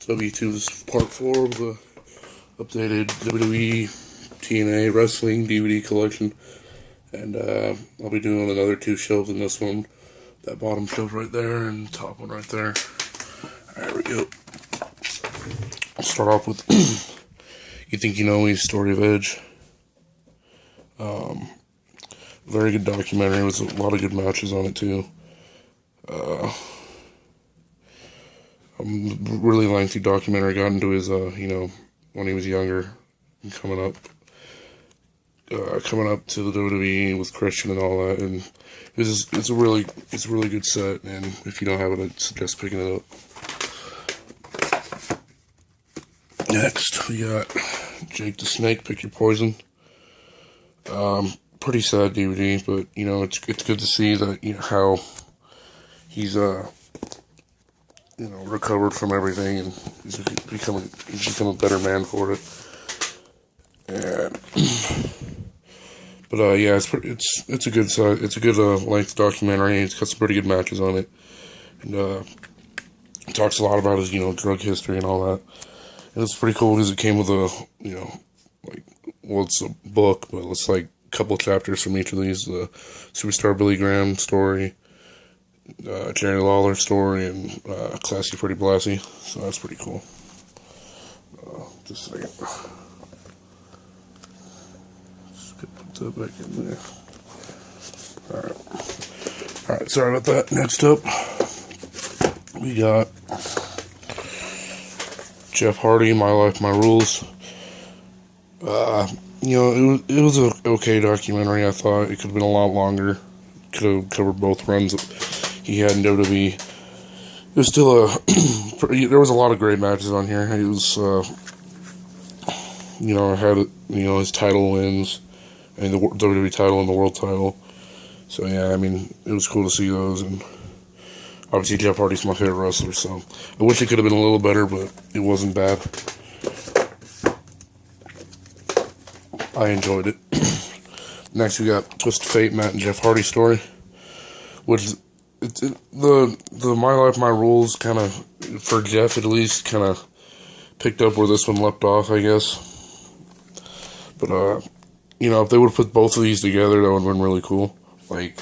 W2 is part 4 of the updated WWE TNA Wrestling DVD collection. And I'll be doing another 2 shelves in this one. That bottom shelf right there and top one right there. There we go. I'll start off with You Think You Know Me, Story of Edge. Very good documentary with a lot of good matches on it too. Really lengthy documentary. Got into his, when he was younger, and coming up to the WWE with Christian and all that, and it's a really good set. And if you don't have it, I'd suggest picking it up. Next, we got Jake the Snake, Pick Your Poison. Pretty sad DVD, but it's good to see that how he's recovered from everything, and he's become a better man for it. And but yeah, it's a good side. It's a good length documentary. It's got some pretty good matches on it, and it talks a lot about his drug history and all that. And it's pretty cool because it came with a it's a book, but it's like a couple chapters from each of these. The Superstar Billy Graham story, Jerry Lawler story, and Classy Pretty Blassie. So that's pretty cool. Just a second. Put that back in there. Alright, sorry about that. Next up, we got Jeff Hardy, My Life, My Rules. It was an okay documentary. I thought it could have been a lot longer. Could have covered both runs that he had in WWE. It was still there was a lot of great matches on here. It was, had his title wins, and the WWE title and the world title. So yeah, I mean, it was cool to see those, and obviously Jeff Hardy's my favorite wrestler, so I wish it could have been a little better, but it wasn't bad. I enjoyed it. Next, we got Twist of Fate, Matt and Jeff Hardy story, which the My Life, My Rules kind of, for Jeff at least, kind of picked up where this one left off, I guess. But if they would have put both of these together, that would have been really cool. Like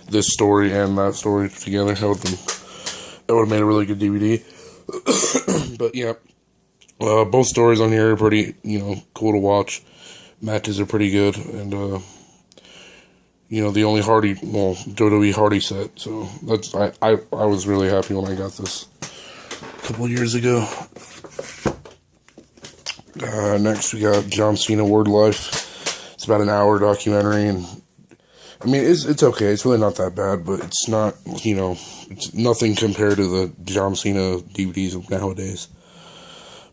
this story and that story together, that would have made a really good DVD. But yeah, both stories on here are pretty, cool to watch. Matches are pretty good, and the only WWE Hardy set. So that's I was really happy when I got this a couple of years ago. Next, we got John Cena Word Life. It's about an hour documentary, and I mean, it's okay. It's really not that bad, but it's not, it's nothing compared to the John Cena DVDs of nowadays.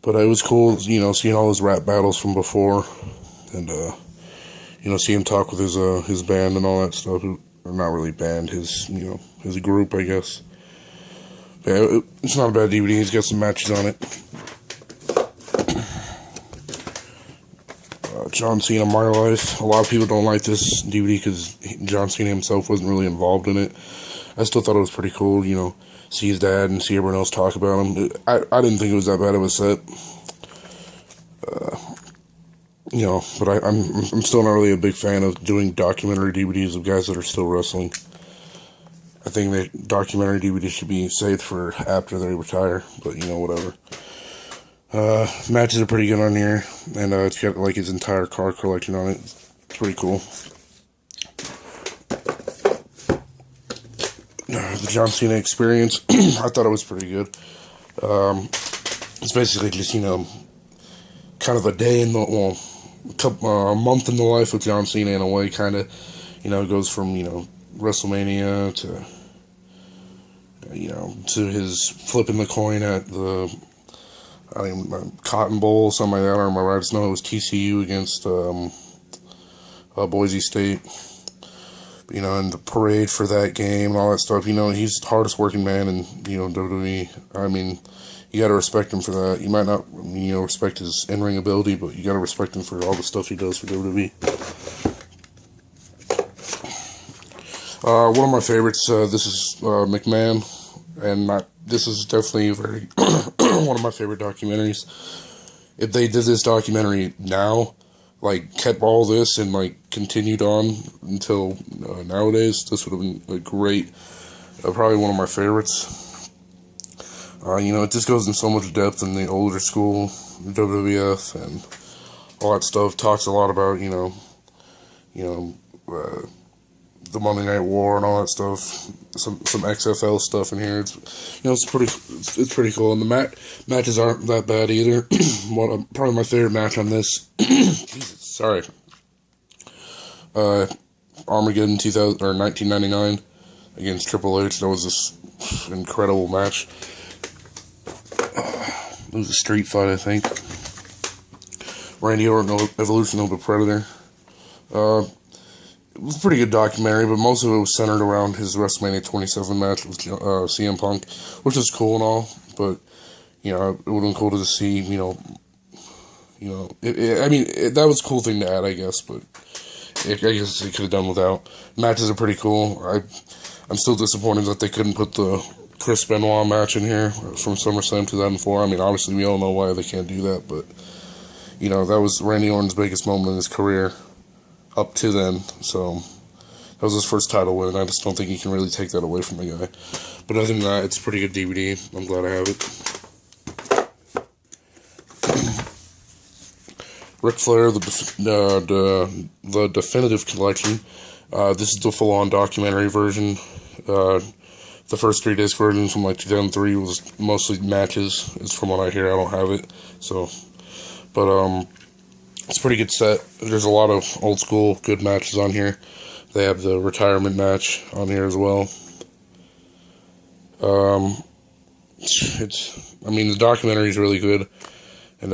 But it was cool, seeing all those rap battles from before, and see him talk with his band and all that stuff. Or not really band, his group, I guess. But yeah, it's not a bad DVD. He's got some matches on it. John Cena, My Life. A lot of people don't like this DVD because John Cena himself wasn't really involved in it. I still thought it was pretty cool, see his dad and see everyone else talk about him. I didn't think it was that bad of a set. But I'm still not really a big fan of doing documentary DVDs of guys that are still wrestling. I think that documentary DVDs should be saved for after they retire, but whatever. Matches are pretty good on here, and it's got like his entire card collection on it. It's pretty cool. The John Cena Experience, I thought it was pretty good. It's basically just kind of a day in the a month in the life of John Cena in a way. Kind of, it goes from WrestleMania to his flipping the coin at the Cotton Bowl, something like that. I don't remember. I just know it was TCU against Boise State. And the parade for that game and all that stuff. He's the hardest working man in WWE. I mean, you gotta respect him for that. You might not respect his in-ring ability, but you gotta respect him for all the stuff he does for WWE. One of my favorites. This is McMahon, and this is definitely very one of my favorite documentaries. If they did this documentary now, like kept all this and like continued on until nowadays, this would have been a great, probably one of my favorites. It just goes in so much depth in the older school, WWF, and all that stuff. Talks a lot about the Monday Night War and all that stuff. Some XFL stuff in here. It's pretty cool. And the matches aren't that bad either. Probably my favorite match on this. Jesus, sorry. Armageddon 1999 against Triple H. That was this incredible match. It was a street fight, I think. Randy Orton, Evolution of the Predator. It was a pretty good documentary, but most of it was centered around his WrestleMania 27 match with CM Punk, which is cool and all, but, it would have been cool to see, that was a cool thing to add, I guess, but I guess they could have done without. Matches are pretty cool. I'm still disappointed that they couldn't put the Chris Benoit match in here from SummerSlam 2004. I mean, obviously, we all know why they can't do that, but, that was Randy Orton's biggest moment in his career up to then, so that was his first title win, and I just don't think you can really take that away from the guy. But other than that, it's a pretty good DVD. I'm glad I have it. Ric Flair, the definitive collection. This is the full-on documentary version. The first 3-disc version from like 2003 was mostly matches. It's from what I hear. I don't have it, so. But it's a pretty good set. There's a lot of old school good matches on here. They have the retirement match on here as well. The documentary is really good, and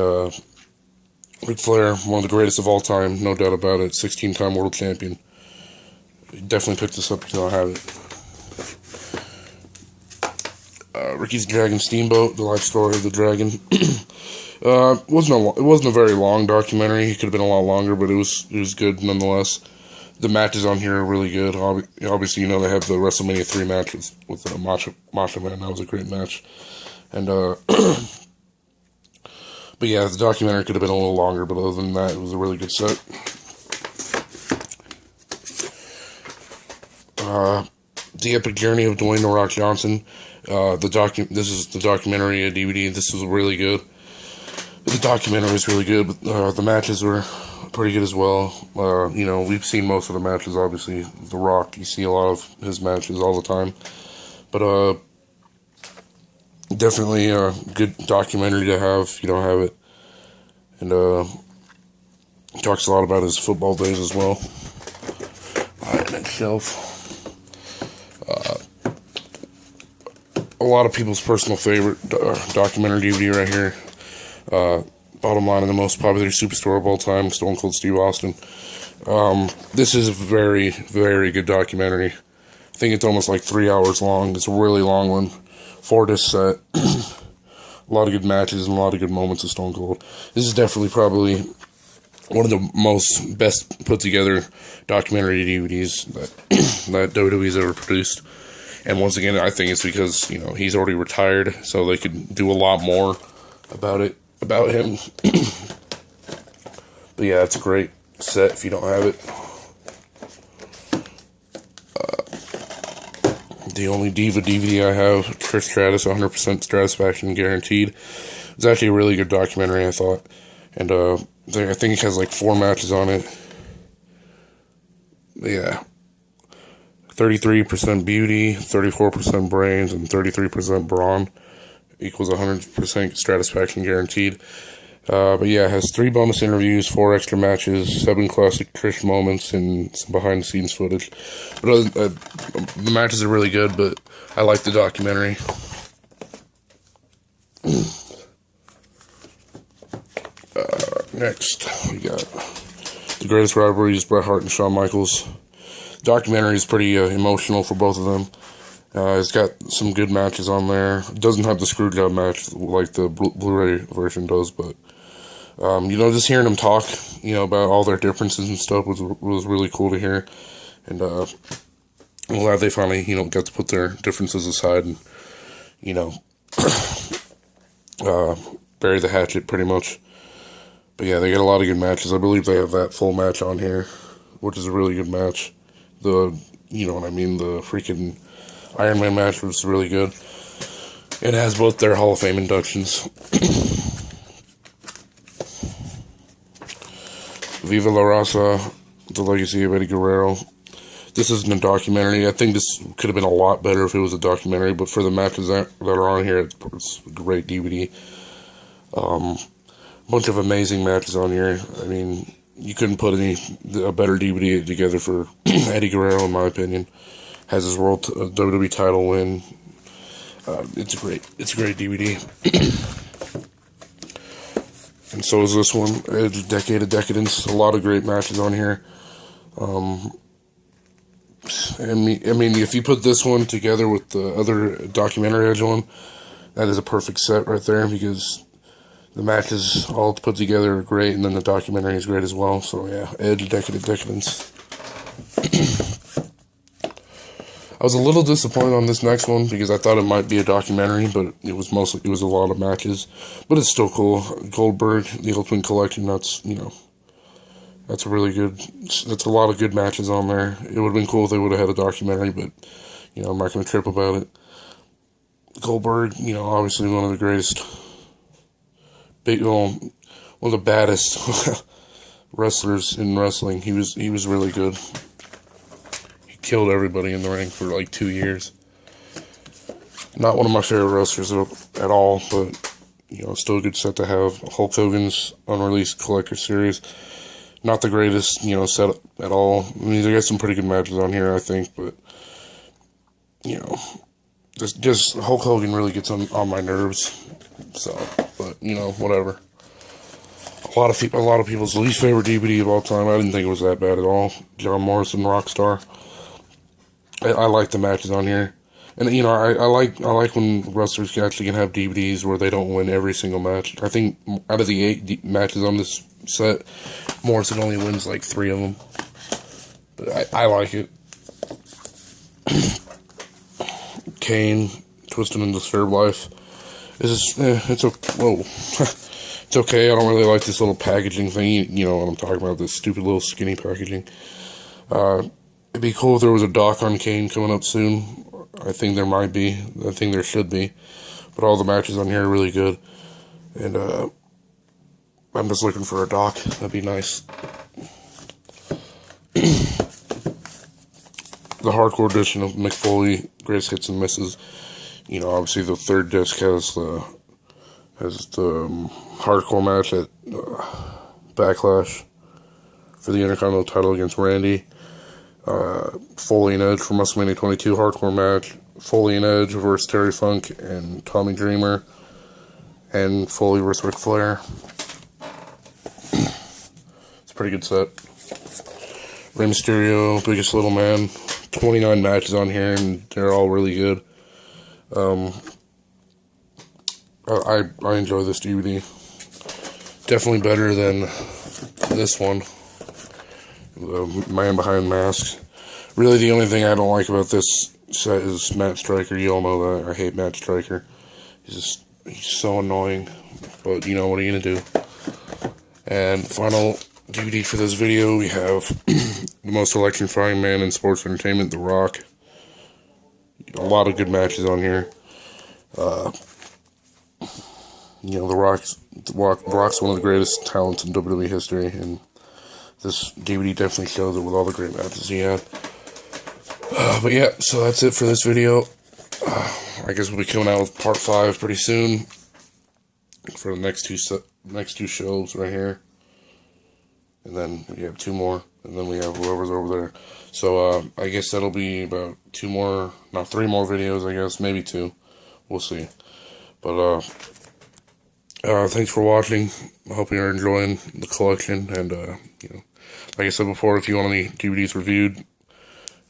Ric Flair, one of the greatest of all time, no doubt about it. 16-time world champion. Definitely pick this up if you don't have it. Ricky's Dragon Steamboat, the life story of the Dragon. It wasn't a very long documentary. It could have been a lot longer, but it was good nonetheless. The matches on here are really good. Obviously, they have the WrestleMania 3 match with Macho Man. That was a great match. And but yeah, the documentary could have been a little longer, but other than that, it was a really good set. The Epic Journey of Dwayne "The Rock" Johnson. This is the documentary, a DVD. This was really good. The documentary was really good, but the matches were pretty good as well. We've seen most of the matches, obviously. The Rock, you see a lot of his matches all the time. But definitely a good documentary to have if you don't have it. And talks a lot about his football days as well. Alright, next shelf. A lot of people's personal favorite documentary DVD right here. Bottom line, the most popular superstar of all time, Stone Cold Steve Austin. This is a very, very good documentary. I think it's almost like 3 hours long. It's a really long one. 4-disc set. A lot of good matches and a lot of good moments of Stone Cold. This is definitely probably one of the best put together documentary DVDs that WWE's ever produced. And once again, I think it's because, he's already retired, so they could do a lot more about him. But yeah, it's a great set if you don't have it. The only Diva DVD I have, Trish Stratus, 100% Satisfaction Guaranteed. It's actually a really good documentary, I thought. And I think it has like 4 matches on it. Yeah. 33% beauty, 34% brains, and 33% brawn equals 100% Satisfaction Guaranteed. But yeah, it has 3 bonus interviews, 4 extra matches, 7 classic Trish moments, and some behind-the-scenes footage. But the matches are really good, but I like the documentary. Next, we got The Greatest Rivalries, Bret Hart and Shawn Michaels. The documentary is pretty emotional for both of them. It's got some good matches on there. It doesn't have the screwjob match like the Blu-ray version does, but just hearing them talk, about all their differences and stuff was really cool to hear. And I'm glad they finally, got to put their differences aside and, bury the hatchet pretty much. But yeah, they got a lot of good matches. I believe they have that full match on here, which is a really good match. You know what I mean, the freaking Iron Man match was really good. It has both their Hall of Fame inductions. Viva La Raza, The Legacy of Eddie Guerrero. This isn't a documentary. I think this could have been a lot better if it was a documentary, but for the matches that are on here, it's a great DVD. Bunch of amazing matches on here. I mean, you couldn't put a better DVD together for Eddie Guerrero, in my opinion. Has his World WWE title win. It's a great DVD. And so is this one. It's Decade of Decadence. A lot of great matches on here. I mean, if you put this one together with the other documentary Edge one, that is a perfect set right there, because the matches all put together are great, and then the documentary is great as well. So yeah, Edge, Decade of Decadence. I was a little disappointed on this next one because I thought it might be a documentary, but it was a lot of matches. But it's still cool. Goldberg, the Ultimate Collection, that's a really good, that's a lot of good matches on there. It would have been cool if they would have had a documentary, but, I'm not going to trip about it. Goldberg, obviously one of the greatest, one of the baddest wrestlers in wrestling. He was really good. He killed everybody in the ring for like 2 years. Not one of my favorite wrestlers at all, but, still a good set to have. Hulk Hogan's Unreleased Collector Series. Not the greatest, set at all. I mean, they got some pretty good matches on here, I think, but, just Hulk Hogan really gets on my nerves. So, but, whatever. A lot of people's least favorite DVD of all time. I didn't think it was that bad at all. John Morrison, Rockstar. I like the matches on here. And, I like when wrestlers actually can have DVDs where they don't win every single match. I think out of the 8 matches on this set, Morrison only wins like 3 of them. But I like it. Kane, Twisted and Disturbed Life. It's okay. I don't really like this little packaging thing. You know what I'm talking about, this stupid little skinny packaging. It'd be cool if there was a doc on Kane coming up soon. I think there might be. I think there should be. But all the matches on here are really good. And, I'm just looking for a doc. That'd be nice. The hardcore edition of Mick Foley, Greatest Hits and Misses. Obviously the third disc has the hardcore match at Backlash for the Intercontinental title against Randy. Foley and Edge from WrestleMania 22 hardcore match. Foley and Edge versus Terry Funk and Tommy Dreamer. And Foley versus Ric Flair. It's a pretty good set. Rey Mysterio, Biggest Little Man. 29 matches on here, and they're all really good. I enjoy this DVD. Definitely better than this one. The Man Behind Masks. Really, the only thing I don't like about this set is Matt Striker. You all know that. I hate Matt Striker. He's so annoying. But, what are you going to do? And final DVD for this video, we have the most electrifying man in sports entertainment, The Rock. A lot of good matches on here. The Rock's one of the greatest talents in WWE history, and this DVD definitely shows it with all the great matches he had. But yeah, so that's it for this video. I guess we'll be coming out with part 5 pretty soon for the next two shows right here. And then we have 2 more, and then we have whoever's over there. So, I guess that'll be about 3 more videos, I guess, maybe 2. We'll see. But, thanks for watching. I hope you're enjoying the collection, and, like I said before, if you want any DVDs reviewed,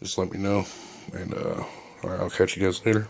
just let me know, and, alright, I'll catch you guys later.